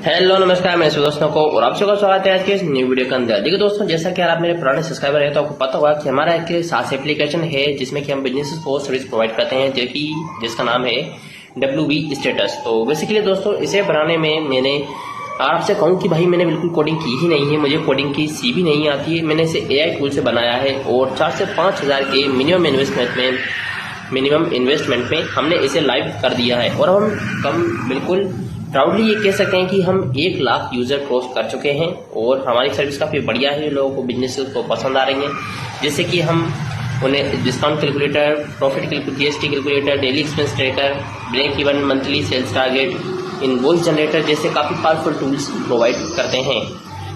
Hello नमस्कार, मैं दोस्तों को और आप सबका स्वागत है आज के इस न्यू वीडियो के अंदर। देखिए दोस्तों, जैसा कि आप मेरे पुराने सब्सक्राइबर है तो आपको पता होगा कि हमारा एक सास एप्लीकेशन है जिसमें कि हम बिजनेस को सर्विस प्रोवाइड करते हैं, जो कि जिसका नाम है WB स्टेटस। तो बेसिकली दोस्तों, इसे बनाने में मैंने आपसे कहूँ कि भाई मैंने बिल्कुल कोडिंग की ही नहीं है, मुझे कोडिंग की सी भी नहीं आती है। मैंने इसे AI टूल से बनाया है और 4 से 5 हज़ार के मिनिमम इन्वेस्टमेंट में हमने इसे लाइव कर दिया है। और हम बिल्कुल प्राउडली ये कह सकते हैं कि हम 1 लाख यूजर क्रॉस कर चुके हैं और हमारी सर्विस काफ़ी बढ़िया है, लोगों को बिजनेस को पसंद आ रही है। जैसे कि हम उन्हें discount calculator, profit GST calculator, daily expense tracker, break even, monthly sales target, invoice generator जैसे काफ़ी पावरफुल टूल्स प्रोवाइड करते हैं।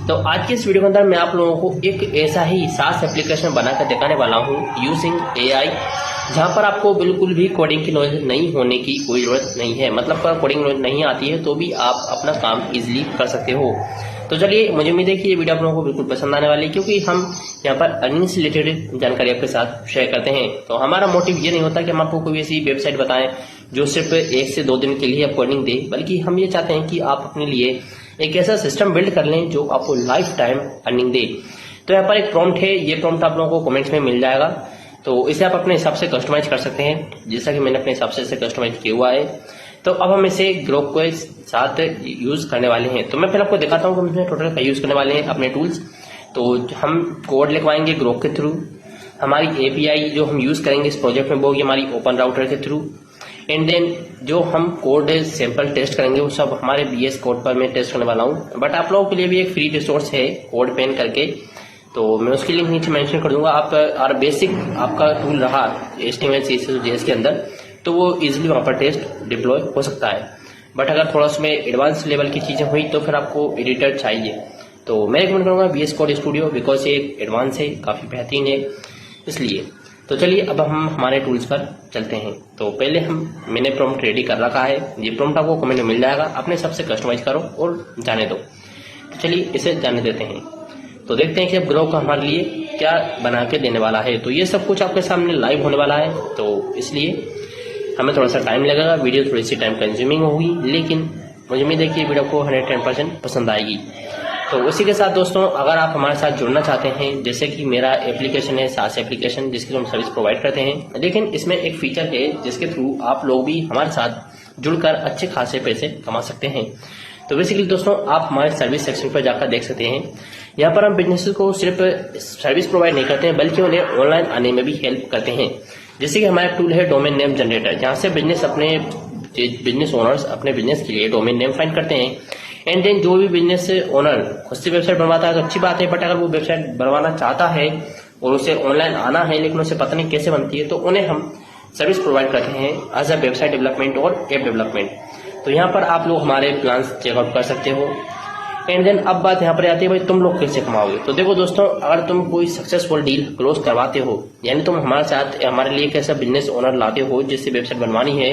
तो आज के इस वीडियो के अंदर मैं आप लोगों को एक ऐसा ही सास एप्लीकेशन बनाकर दिखाने वाला हूँ यूजिंग AI, जहाँ पर आपको बिल्कुल भी कोडिंग की नॉलेज नहीं होने की कोई जरूरत नहीं है। मतलब कोडिंग नॉलेज नहीं आती है तो भी आप अपना काम इजीली कर सकते हो। तो चलिए, मुझे उम्मीद है कि ये वीडियो आप लोगों को बिल्कुल पसंद आने वाली है, क्योंकि हम यहाँ पर अर्निंग से रिलेटेड जानकारी आपके साथ शेयर करते हैं। तो हमारा मोटिव ये नहीं होता कि हम आपको कोई ऐसी वेबसाइट बताएं जो सिर्फ 1 से 2 दिन के लिए आपको अर्निंग दे, बल्कि हम ये चाहते हैं कि आप अपने लिए एक ऐसा सिस्टम बिल्ड कर लें जो आपको लाइफ टाइम अर्निंग दे। तो यहाँ पर एक प्रॉम्प्ट है, ये प्रॉम्प्ट आप लोगों को कमेंट्स में मिल जाएगा, तो इसे आप अपने हिसाब से कस्टमाइज कर सकते हैं, जैसा कि मैंने अपने हिसाब से इसे कस्टमाइज किया हुआ है। तो अब हम इसे ग्रोक के साथ यूज करने वाले हैं। तो मैं पहले आपको दिखाता हूँ कि हम इसमें टोटल क्या यूज करने वाले हैं अपने टूल्स। तो हम कोड लिखवाएंगे ग्रोक के थ्रू, हमारी API जो हम यूज करेंगे इस प्रोजेक्ट में वो होगी हमारी ओपन राउटर के थ्रू, एंड देन जो हम कोड सैंपल टेस्ट करेंगे वो सब हमारे VS कोड पर मैं टेस्ट करने वाला हूँ। बट आप लोगों के लिए भी एक फ्री रिसोर्स है कोड पेन करके, तो मैं उसके लिंक नीचे मेंशन कर दूंगा। आप और बेसिक आपका टूल रहा HTML CSS JS के अंदर तो वो इजीली वहाँ पर टेस्ट डिप्लॉय हो सकता है। बट अगर थोड़ा उसमें एडवांस लेवल की चीज़ें हुई तो फिर आपको एडिटर चाहिए। तो मैं रिकमेंड करूँगा VS कोड स्टूडियो, बिकॉज ये एडवांस है, काफ़ी बेहतरीन है इसलिए। तो चलिए अब हम हमारे टूल्स पर चलते हैं। तो पहले मैंने प्रॉम्प्ट रेडी कर रखा है, ये प्रॉम्प्ट आपको कमेंट में मिल जाएगा, अपने हिसाब से कस्टमाइज करो और जाने दो। तो चलिए इसे जाने देते हैं। तो देखते हैं कि अब ग्रोक हमारे लिए क्या बना के देने वाला है। तो ये सब कुछ आपके सामने लाइव होने वाला है, तो इसलिए हमें थोड़ा सा टाइम लगेगा, वीडियो थोड़ी सी टाइम कंज्यूमिंग होगी, लेकिन मुझे उम्मीद है कि वीडियो को 110% पसंद आएगी। तो उसी के साथ दोस्तों, अगर आप हमारे साथ जुड़ना चाहते हैं, जैसे कि मेरा एप्लीकेशन है सास एप्लीकेशन, जिसकी हम सर्विस प्रोवाइड करते हैं, लेकिन इसमें एक फीचर है जिसके थ्रू आप लोग भी हमारे साथ जुड़कर अच्छे खासे पैसे कमा सकते हैं। तो बेसिकली दोस्तों, आप हमारे सर्विस सेक्शन पर जाकर देख सकते हैं। यहाँ पर हम बिजनेस को सिर्फ सर्विस प्रोवाइड नहीं करते हैं, बल्कि उन्हें ऑनलाइन आने में भी हेल्प करते हैं। जैसे कि हमारा टूल है डोमेन नेम जनरेटर, जहाँ से बिजनेस ओनर्स अपने बिजनेस के लिए डोमेन नेम फाइंड करते हैं। एंड देन जो भी बिजनेस ओनर खुद से वेबसाइट बनवाता है तो अच्छी बात है, बट अगर वो वेबसाइट बनवाना चाहता है और उसे ऑनलाइन आना है लेकिन उसे पता नहीं कैसे बनती है, तो उन्हें हम सर्विस प्रोवाइड करते हैं एज अ वेबसाइट डेवलपमेंट और ऐप डेवलपमेंट। तो यहाँ पर आप लोग हमारे प्लान्स चेकआउट कर सकते हो। एंड देन अब बात यहाँ पर आती है, भाई तुम लोग कैसे कमाओगे। तो देखो दोस्तों, अगर तुम कोई सक्सेसफुल डील क्लोज करवाते हो, यानी तुम हमारे साथ हमारे लिए एक ऐसा बिजनेस ओनर लाते हो जिससे वेबसाइट बनवानी है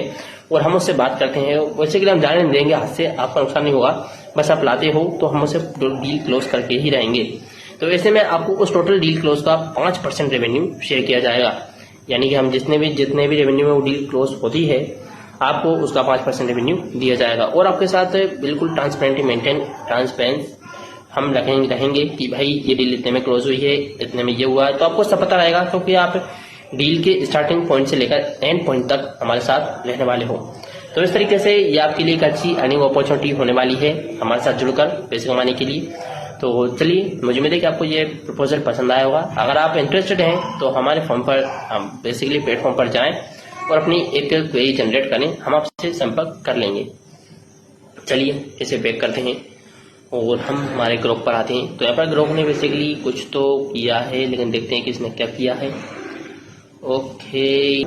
और हम उससे बात करते हैं, वैसे के लिए हम जाने नहीं देंगे, हाथ से आपका नुकसान नहीं होगा, बस आप लाते हो तो हम उससे डील क्लोज करके ही रहेंगे। तो ऐसे में आपको उस टोटल डील क्लोज का 5% रेवेन्यू शेयर किया जाएगा, यानी कि हम जितने भी रेवेन्यू में वो डील क्लोज होती है आपको उसका 5% रेवेन्यू दिया जाएगा। और आपके साथ बिल्कुल ट्रांसपेरेंस हम रहेंगे कि भाई ये डील इतने में क्लोज हुई है, इतने में ये हुआ है, तो आपको सब पता रहेगा, क्योंकि आप डील के स्टार्टिंग पॉइंट से लेकर एंड पॉइंट तक हमारे साथ रहने वाले हो। तो इस तरीके से ये आपके लिए एक अच्छी अर्निंग अपॉर्चुनिटी होने वाली है हमारे साथ जुड़कर पैसे कमाने के लिए। तो चलिए, मुझे उम्मीद है कि आपको ये प्रपोजल पसंद आया होगा। अगर आप इंटरेस्टेड हैं तो हमारे फॉर्म पर बेसिकली प्लेटफॉर्म पर जाएं और अपनी एक क्वेरी जनरेट करें, हम आपसे संपर्क कर लेंगे। चलिए इसे बैक करते हैं और हम हमारे ग्रुप पर आते हैं। तो यहाँ पर ग्रुप ने बेसिकली कुछ तो किया है, लेकिन देखते हैं कि इसने क्या किया है। ओके,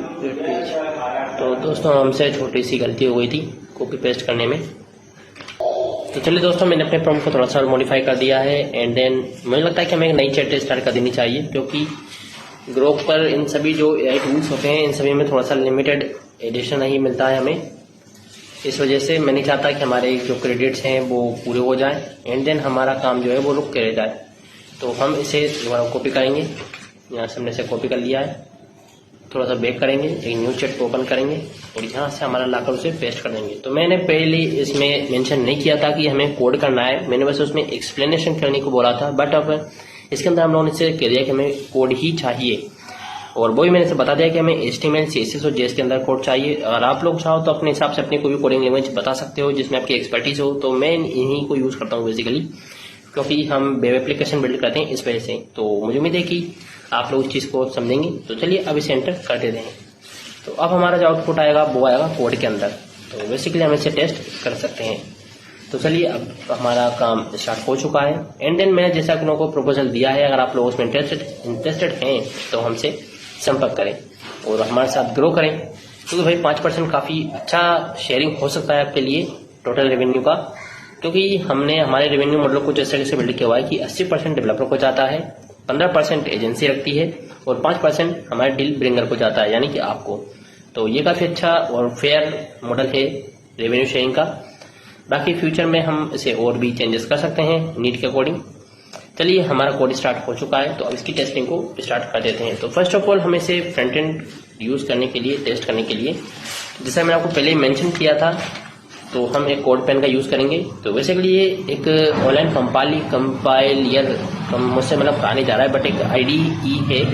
तो दोस्तों हमसे छोटी सी गलती हो गई थी कॉपी पेस्ट करने में। तो चलिए दोस्तों, मैंने अपने प्रॉम्प्ट को थोड़ा सा मॉडिफाई कर दिया है। एंड देन मुझे लगता है कि हमें एक नई चैट स्टार्ट कर देनी चाहिए, क्योंकि ग्रोक पर इन सभी जो AI टूल्स होते हैं इन सभी में थोड़ा सा लिमिटेड एडिशन ही मिलता है हमें। इस वजह से मैं नहीं चाहता कि हमारे जो क्रेडिट्स हैं वो पूरे हो जाएं, एंड देन हमारा काम जो है वो रुक के रह जाए। तो हम इसे दोबारा कॉपी करेंगे, यहाँ से हमने इसे कॉपी कर लिया है। थोड़ा सा बैक करेंगे, एक न्यू चैट को ओपन करेंगे और यहाँ से हमारा लाकर उसे पेस्ट कर देंगे। तो मैंने पहले इसमें मेंशन नहीं किया था कि हमें कोड करना है, मैंने बस उसमें एक्सप्लेनेशन करने को बोला था, बट अब इसके अंदर हम लोगों ने इसे कह दिया कि हमें कोड ही चाहिए और वही मैंने इसे बता दिया कि हमें HTML, CSS और JS के अंदर कोड चाहिए। अगर आप लोग चाहो तो अपने हिसाब से अपनी कोई भी कोडिंग लैंग्वेज बता सकते हो जिसमें आपकी एक्सपर्टीज हो, तो मैं इन्हीं को यूज़ करता हूँ बेसिकली, क्योंकि हम वेब एप्लीकेशन बिल्ड करते हैं इस वजह से। तो मुझे उम्मीद है कि आप लोग इस चीज़ को समझेंगे। तो चलिए अब इसे एंटर कर देते हैं। तो अब हमारा जो आउटपुट आएगा वो आएगा कोड के अंदर। तो बेसिकली हम इसे टेस्ट कर सकते हैं। तो चलिए अब हमारा काम स्टार्ट हो चुका है। एंड देन मैंने जैसा आप लोगों को प्रपोजल दिया है, अगर आप लोग उसमें इंटरेस्टेड हैं तो हमसे संपर्क करें और हमारे साथ ग्रो करें, क्योंकि भाई 5% काफ़ी अच्छा शेयरिंग हो सकता है आपके लिए टोटल रेवेन्यू का। क्योंकि हमने हमारे रेवेन्यू मॉडल को जिस तरह से बिल्ड किया हुआ है कि 80% डेवलपर को जाता है, 15% एजेंसी रखती है और 5% हमारे डील ब्रिंगर को जाता है, यानी कि आपको। तो ये काफ़ी अच्छा और फेयर मॉडल है रेवेन्यू शेयरिंग का। बाकी फ्यूचर में हम इसे और भी चेंजेस कर सकते हैं नीड के अकॉर्डिंग। चलिए हमारा कोड स्टार्ट हो चुका है, तो अब इसकी टेस्टिंग को स्टार्ट कर देते हैं। तो फर्स्ट ऑफ ऑल हमें इसे फ्रंट एंड यूज़ करने के लिए, टेस्ट करने के लिए, जैसा मैंने आपको पहले ही मेंशन किया था, तो हम एक कोड पेन का यूज़ करेंगे। तो बेसिकली ये एक ऑनलाइन कंपाइलर मुझसे मतलब आने जा रहा है, बट एक IDE है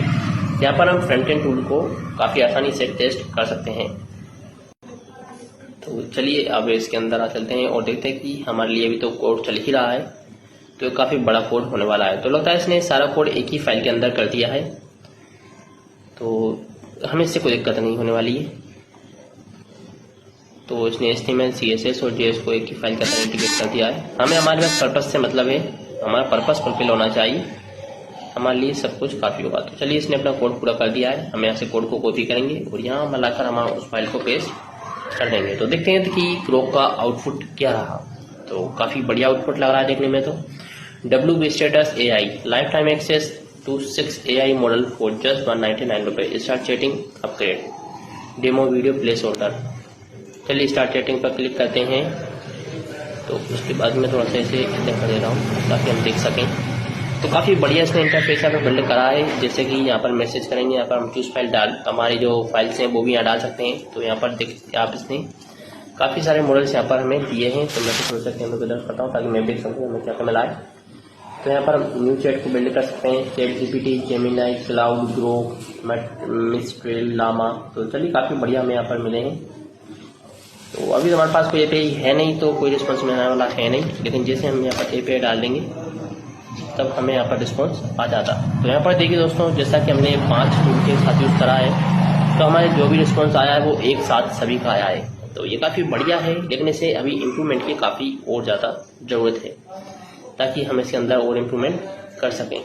जहाँ पर हम फ्रंट एंड टूल को काफ़ी आसानी से टेस्ट कर सकते हैं। तो चलिए अब इसके अंदर आ चलते हैं और देखते हैं कि हमारे लिए अभी तो कोड चल ही रहा है, तो काफ़ी बड़ा कोड होने वाला है। तो लगता है इसने सारा कोड एक ही फाइल के अंदर कर दिया है, तो हमें इससे कोई दिक्कत नहीं होने वाली है। तो इसने HTML, CSS और JS को एक ही फाइल के अंदर इंटीग्रेट कर दिया है। हमें हमारे पास पर्पस से मतलब है, हमारा पर्पस फुलफिल होना चाहिए, हमारे लिए सब कुछ काफ़ी होगा। तो चलिए इसने अपना कोड पूरा कर दिया है। हम यहाँ से कोड को कॉपी करेंगे और यहाँ हम लाकर हमारा उस फाइल को पेस्ट कर देंगे। तो देखते हैं कि ग्रोक का आउटपुट क्या रहा। तो काफ़ी बढ़िया आउटपुट लग रहा है देखने में। तो WB status AI life time access to 6 AI model for just 199 रुपये, start chatting upgrade, demo video place order. चलिए स्टार्ट चैटिंग पर क्लिक करते हैं। तो उसके बाद में थोड़ा सा इसे दिखा दे रहा हूँ ताकि हम देख सकें। तो काफ़ी बढ़िया इसने इंटरफेस यहाँ पर बिल्ड करा है, जैसे कि यहाँ पर मैसेज करेंगे, यहाँ पर हम चूज फाइल हमारी जो फाइल्स हैं वो भी यहाँ डाल सकते हैं। तो यहाँ पर देख आप इसने काफ़ी सारे मॉडल्स यहाँ पर हमें दिए हैं। तो मैं तो थोड़ा सा कैमरे को इधर करता हूँ ताकि मैं देख सकूँ हमें क्या क्या मिला है। तो यहाँ पर हम न्यू चैट को बिल्ड कर सकते हैं, ChatGPT, Gemini, Claude, Grok, Mistral, Llama. तो चलिए काफ़ी बढ़िया हमें यहाँ पर मिले हैं। तो अभी हमारे पास कोई API है नहीं, तो कोई रिस्पॉन्स मिलने वाला है नहीं, लेकिन जैसे हम यहाँ पर API डाल देंगे तब हमें यहाँ पर रिस्पॉन्स आ जाता। तो यहाँ पर देखिए दोस्तों, जैसा कि हमने 5 टूल के साथ यूज़ करा है, तो हमारे जो भी रिस्पॉन्स आया है वो एक साथ सभी का आया है। तो ये काफ़ी बढ़िया है, लेकिन इसे अभी इम्प्रूवमेंट की काफ़ी और ज़्यादा ज़रूरत है ताकि हम इसके अंदर और इम्प्रूवमेंट कर सकें।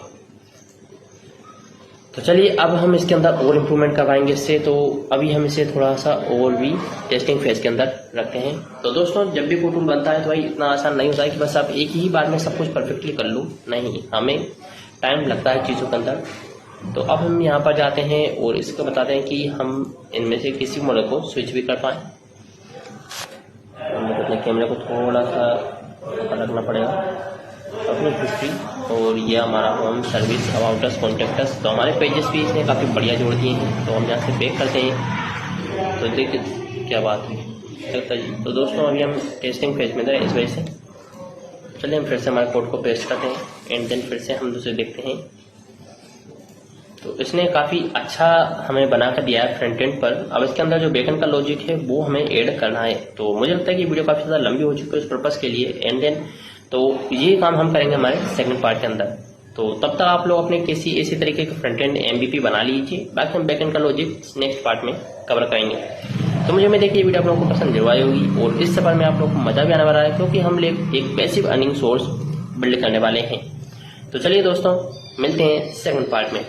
तो चलिए अब हम इसके अंदर और इम्प्रूवमेंट करवाएंगे इससे। तो अभी हम इसे थोड़ा सा और भी टेस्टिंग फेज के अंदर रखते हैं। तो दोस्तों जब भी कोई टूल बनता है तो भाई इतना आसान नहीं होता है कि बस आप एक ही बार में सब कुछ परफेक्टली कर लो, नहीं, हमें टाइम लगता है चीज़ों के अंदर। तो अब हम यहाँ पर जाते हैं और इसको बताते हैं कि हम इनमें से किसी मॉडल को स्विच भी कर पाएँ। हमें अपने कैमरे को थोड़ा सा रखना पड़ेगा, अपनी हिस्ट्री, और ये हमारा home service, about us, contact us. तो हमारे पेजेस भी इसने काफ़ी बढ़िया जोड़ दिए हैं। तो हम यहाँ से बैक करते हैं। तो देखिए क्या बात है। तो दोस्तों अभी हम टेस्टिंग फेज में थे, इस वजह से चलिए हम फिर से हमारे कोड को पेस्ट करते हैं एंड देन फिर से हम दूसरे देखते हैं। तो इसने काफ़ी अच्छा हमें बना कर दिया है फ्रंट एंड पर। अब इसके अंदर जो बैकएंड का लॉजिक है वो हमें ऐड करना है। तो मुझे लगता है कि वीडियो काफ़ी ज़्यादा लंबी हो चुकी है उस पर्पज़ के लिए। एंड देन तो ये काम हम करेंगे हमारे सेकंड पार्ट के अंदर। तो तब तक आप लोग अपने किसी इसी तरीके के फ्रंट एंड MVP बना लीजिए, बाकी हम बैकएंड का लॉजिक नेक्स्ट पार्ट में कवर करेंगे। तो मुझे उम्मीद है कि ये वीडियो आप लोगों को पसंद जरूर आई होगी और इस सफर में आप लोगों को मजा भी आने वाला है, क्योंकि हम लोग एक पैसिव अर्निंग सोर्स बिल्ड करने वाले हैं। तो चलिए दोस्तों मिलते हैं सेकंड पार्ट में।